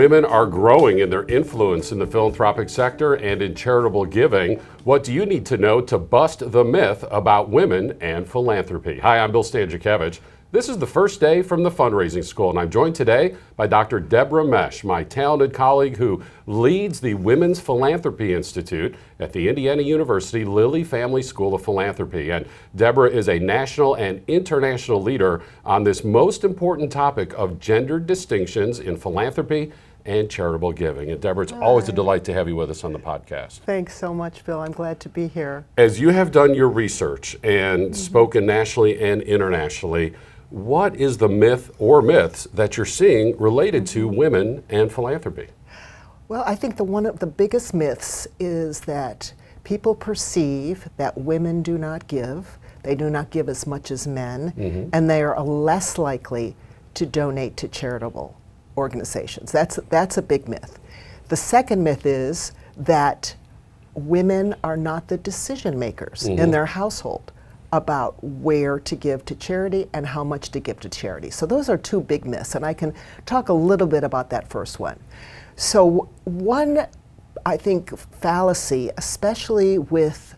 Women are growing in their influence in the philanthropic sector and in charitable giving. What do you need to know to bust the myth about women and philanthropy? Hi, I'm Bill Stanczykiewicz. This is the first day from the fundraising school, and I'm joined today by Dr. Debra Mesch, my talented colleague who leads the Women's Philanthropy Institute at the Indiana University Lilly Family School of Philanthropy. And Debra is a national and international leader on this most important topic of gendered distinctions in philanthropy and charitable giving. And Debra, it's always a delight to have you with us on the podcast. Thanks so much, Bill. I'm glad to be here. As you have done your research and spoken nationally and internationally, what is the myth or myths that you're seeing related to women and philanthropy? Well, I think one of the biggest myths is that people perceive that women do not give. They do not give as much as men, and they are less likely to donate to charitable organizations. That's a big myth. The second myth is that women are not the decision makers in their household about where to give to charity and how much to give to charity. So those are two big myths, and I can talk a little bit about that first one. So one, I think, fallacy, especially with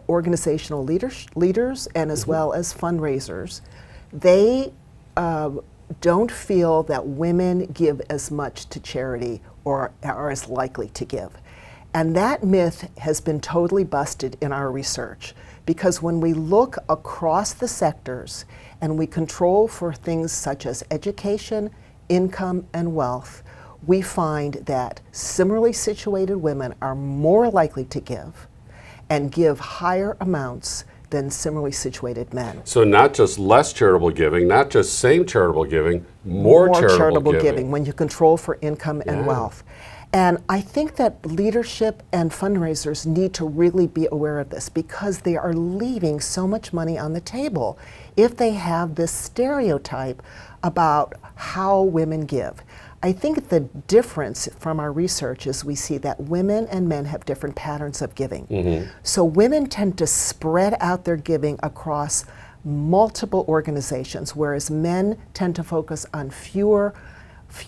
organizational leaders and as well as fundraisers, they don't feel that women give as much to charity or are as likely to give. And that myth has been totally busted in our research, because when we look across the sectors and we control for things such as education, income, and wealth, we find that similarly situated women are more likely to give and give higher amounts than similarly situated men. So not just less charitable giving, not just same charitable giving, more charitable giving when you control for income and wealth. And I think that leadership and fundraisers need to really be aware of this, because they are leaving so much money on the table if they have this stereotype about how women give. I think the difference from our research is we see that women and men have different patterns of giving. So women tend to spread out their giving across multiple organizations, whereas men tend to focus on fewer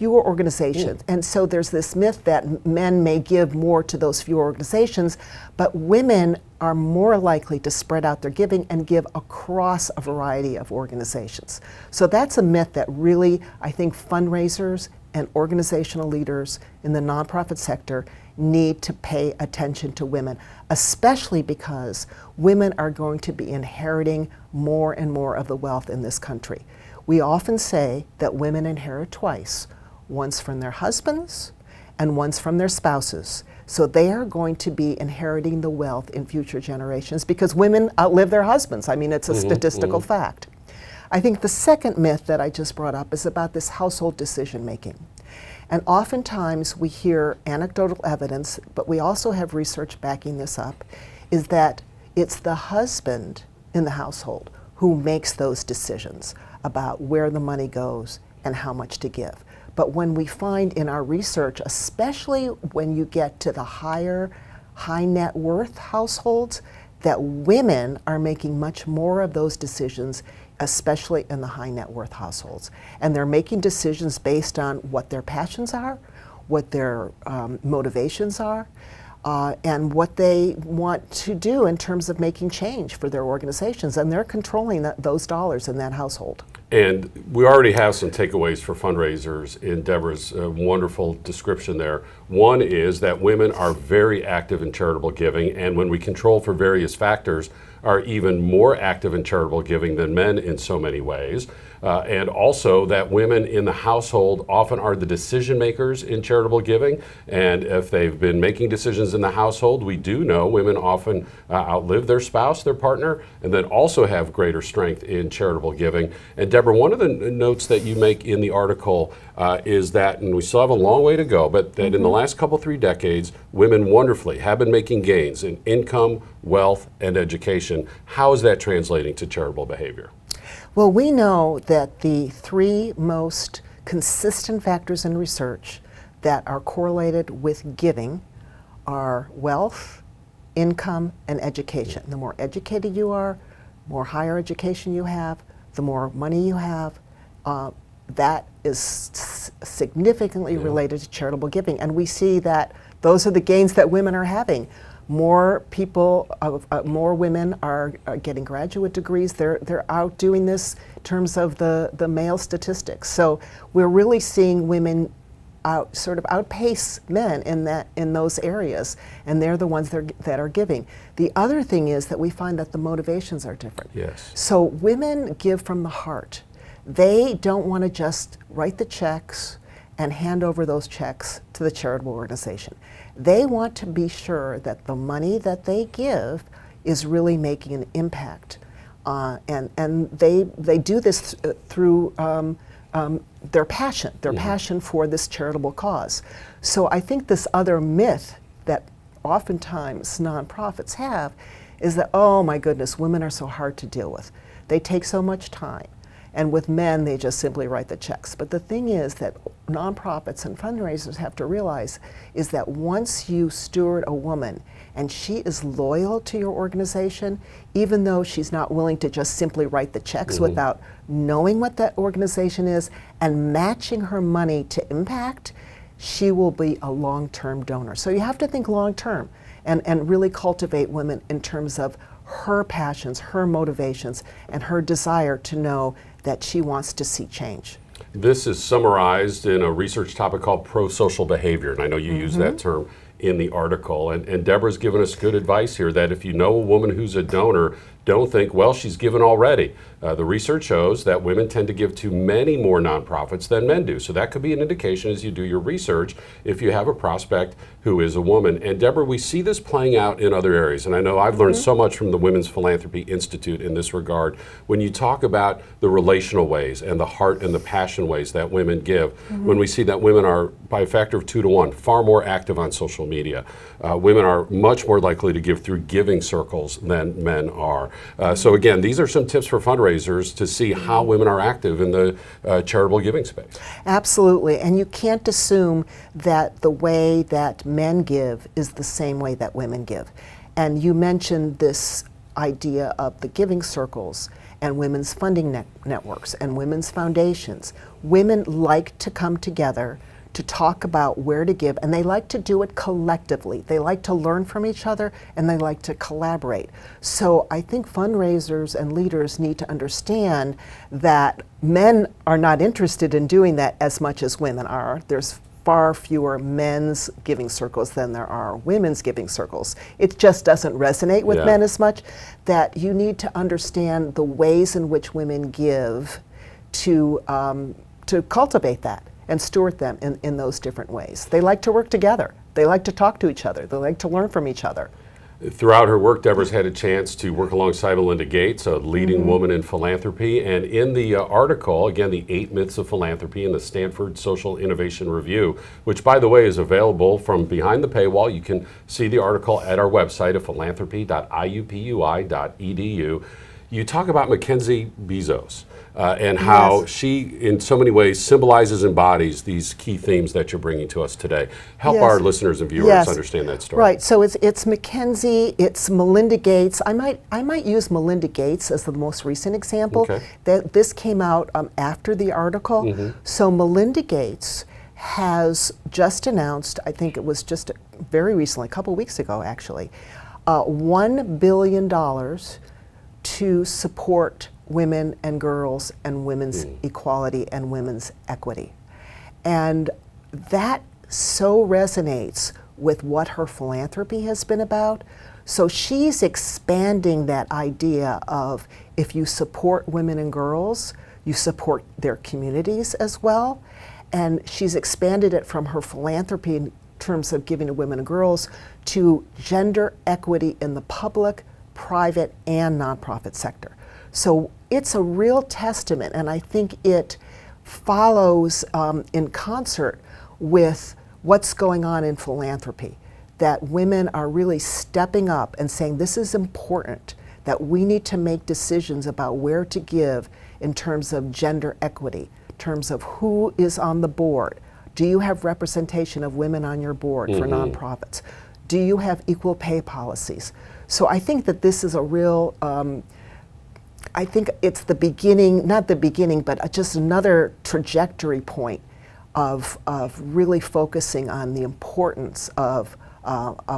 organizations. And so there's this myth that men may give more to those fewer organizations, but women are more likely to spread out their giving and give across a variety of organizations. So that's a myth that really, I think, fundraisers and organizational leaders in the nonprofit sector need to pay attention to women, especially because women are going to be inheriting more and more of the wealth in this country. We often say that women inherit twice, once from their husbands and once from their spouses. So they are going to be inheriting the wealth in future generations because women outlive their husbands. I mean, it's a statistical fact. I think the second myth that I just brought up is about this household decision making. And oftentimes we hear anecdotal evidence, but we also have research backing this up, is that it's the husband in the household who makes those decisions about where the money goes and how much to give. But when we find in our research, especially when you get to the high net worth households, that women are making much more of those decisions, especially in the high net worth households. And they're making decisions based on what their passions are, what their motivations are, and what they want to do in terms of making change for their organizations. And they're controlling those dollars in that household. And we already have some takeaways for fundraisers in Debra's wonderful description there. One is that women are very active in charitable giving, and when we control for various factors, are even more active in charitable giving than men in so many ways. And also that women in the household often are the decision makers in charitable giving. And if they've been making decisions in the household, we do know women often outlive their spouse, their partner, and then also have greater strength in charitable giving. And Debra, one of the notes that you make in the article is that, and we still have a long way to go, but that in the last couple, 3 decades, women wonderfully have been making gains in income, wealth, and education. How is that translating to charitable behavior? Well, we know that the 3 most consistent factors in research that are correlated with giving are wealth, income, and education. The more educated you are, more higher education you have, the more money you have, that is significantly related to charitable giving. And we see that those are the gains that women are having. More people, more women are getting graduate degrees. They're out doing this in terms of the male statistics. So we're really seeing women sort of outpace men in those areas, and they're the ones that are giving. The other thing is that we find that the motivations are different. Yes. So women give from the heart. They don't want to just write the checks and hand over those checks to the charitable organization. They want to be sure that the money that they give is really making an impact, and they do this through their passion for this charitable cause. So I think this other myth that oftentimes nonprofits have is that, oh my goodness, women are so hard to deal with. They take so much time. And with men, they just simply write the checks. But the thing is that nonprofits and fundraisers have to realize is that once you steward a woman and she is loyal to your organization, even though she's not willing to just simply write the checks without knowing what that organization is and matching her money to impact, she will be a long-term donor. So you have to think long-term and really cultivate women in terms of her passions, her motivations, and her desire to know that she wants to see change. This is summarized in a research topic called prosocial behavior, and I know you use that term in the article. And Debra's given us good advice here that if you know a woman who's a donor, don't think, well, she's given already. The research shows that women tend to give to many more nonprofits than men do. So that could be an indication as you do your research if you have a prospect who is a woman. And Debra, we see this playing out in other areas. And I know I've learned so much from the Women's Philanthropy Institute in this regard. When you talk about the relational ways and the heart and the passion ways that women give, when we see that women are, by a factor of 2 to 1, far more active on social media. Women are much more likely to give through giving circles than men are. So again, these are some tips for fundraisers to see how women are active in the charitable giving space. Absolutely, and you can't assume that the way that men give is the same way that women give. And you mentioned this idea of the giving circles and women's funding networks and women's foundations. Women like to come together to talk about where to give, and they like to do it collectively. They like to learn from each other, and they like to collaborate. So I think fundraisers and leaders need to understand that men are not interested in doing that as much as women are. There's far fewer men's giving circles than there are women's giving circles. It just doesn't resonate with men as much. That you need to understand the ways in which women give to cultivate that and steward them in those different ways. They like to work together. They like to talk to each other. They like to learn from each other. Throughout her work, Debra's had a chance to work alongside Melinda Gates, a leading woman in philanthropy. And in the article, again, the 8 Myths of Philanthropy in the Stanford Social Innovation Review, which, by the way, is available from behind the paywall. You can see the article at our website at philanthropy.iupui.edu. You talk about Mackenzie Bezos and how she, in so many ways, symbolizes, embodies these key themes that you're bringing to us today. Help our listeners and viewers understand that story. Right. So it's Mackenzie. It's Melinda Gates. I might use Melinda Gates as the most recent example. Okay. This came out after the article. So Melinda Gates has just announced, I think it was just very recently, a couple weeks ago actually, $1 billion to support women and girls and women's equality and women's equity. And that so resonates with what her philanthropy has been about. So she's expanding that idea of if you support women and girls, you support their communities as well. And she's expanded it from her philanthropy in terms of giving to women and girls to gender equity in the public, private, and nonprofit sector. So it's a real testament, and I think it follows in concert with what's going on in philanthropy, that women are really stepping up and saying this is important, that we need to make decisions about where to give in terms of gender equity, in terms of who is on the board. Do you have representation of women on your board for nonprofits? Do you have equal pay policies? So I think that this is a real I think it's the beginning, not the beginning, but just another trajectory point of really focusing on the importance of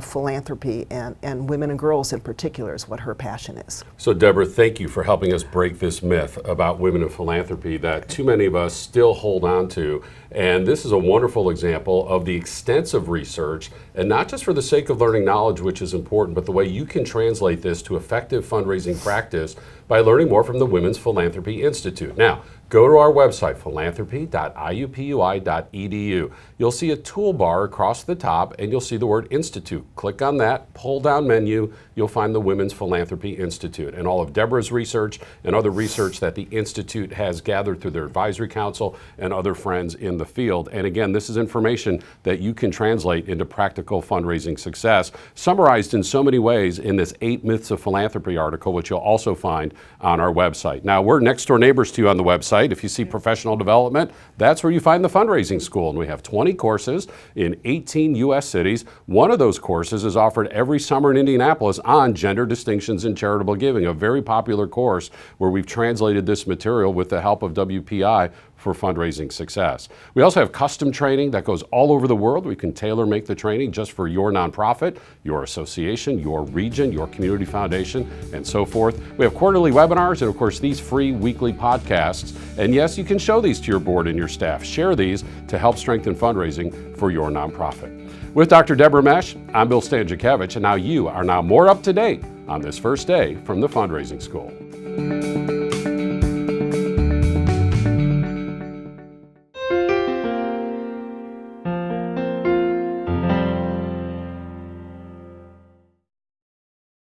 philanthropy, and women and girls in particular is what her passion is. So Debra, thank you for helping us break this myth about women in philanthropy that too many of us still hold on to. And this is a wonderful example of the extensive research, and not just for the sake of learning knowledge, which is important, but the way you can translate this to effective fundraising practice by learning more from the Women's Philanthropy Institute. Now, go to our website, philanthropy.iupui.edu. You'll see a toolbar across the top, and you'll see the word Institute. Click on that, pull down menu, you'll find the Women's Philanthropy Institute. And all of Debra's research and other research that the Institute has gathered through their advisory council and other friends in the field. And again, this is information that you can translate into practical fundraising success, summarized in so many ways in this 8 Myths of Philanthropy article, which you'll also find on our website. Now, we're next door neighbors to you on the website. If you see professional development, that's where you find the fundraising school. And we have 20 courses in 18 U.S. cities. One of those courses is offered every summer in Indianapolis on gender distinctions in charitable giving, a very popular course where we've translated this material with the help of WPI for fundraising success. We also have custom training that goes all over the world. We can tailor make the training just for your nonprofit, your association, your region, your community foundation, and so forth. We have quarterly webinars and, of course, these free weekly podcasts. And yes, you can show these to your board and your staff. Share these to help strengthen fundraising for your nonprofit. With Dr. Debra Mesch, I'm Bill Stanczykiewicz, and now you are more up to date on this first day from the Fundraising School.